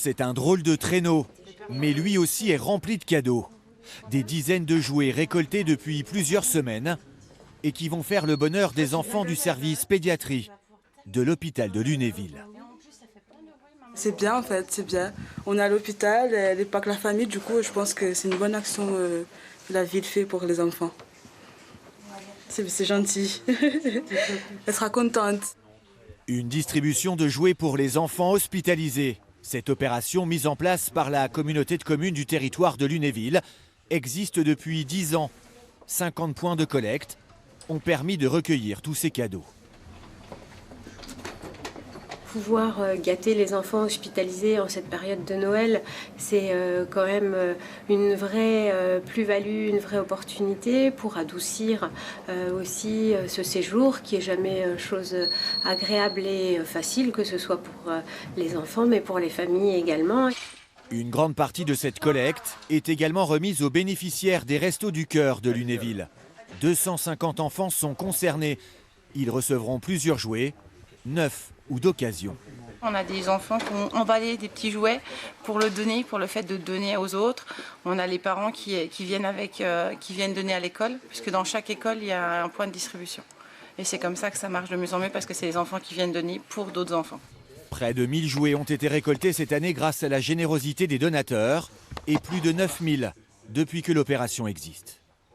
C'est un drôle de traîneau, mais lui aussi est rempli de cadeaux. Des dizaines de jouets récoltés depuis plusieurs semaines et qui vont faire le bonheur des enfants du service pédiatrie de l'hôpital de Lunéville. C'est bien en fait, c'est bien. On est à l'hôpital, elle n'est pas que la famille, du coup je pense que c'est une bonne action que la ville fait pour les enfants. C'est gentil. Elle sera contente. Une distribution de jouets pour les enfants hospitalisés. Cette opération mise en place par la communauté de communes du territoire de Lunéville existe depuis 10 ans. 50 points de collecte ont permis de recueillir tous ces cadeaux. Pouvoir gâter les enfants hospitalisés en cette période de Noël, c'est quand même une vraie plus-value, une vraie opportunité pour adoucir aussi ce séjour qui est jamais chose agréable et facile, que ce soit pour les enfants mais pour les familles également. Une grande partie de cette collecte est également remise aux bénéficiaires des Restos du Cœur de Lunéville. 250 enfants sont concernés. Ils recevront plusieurs jouets, neufs ou d'occasion. On a des enfants qui ont emballé des petits jouets pour le donner, pour le fait de donner aux autres. On a les parents qui viennent donner à l'école, puisque dans chaque école, il y a un point de distribution. Et c'est comme ça que ça marche de mieux en mieux, parce que c'est les enfants qui viennent donner pour d'autres enfants. Près de 1000 jouets ont été récoltés cette année grâce à la générosité des donateurs et plus de 9000 depuis que l'opération existe.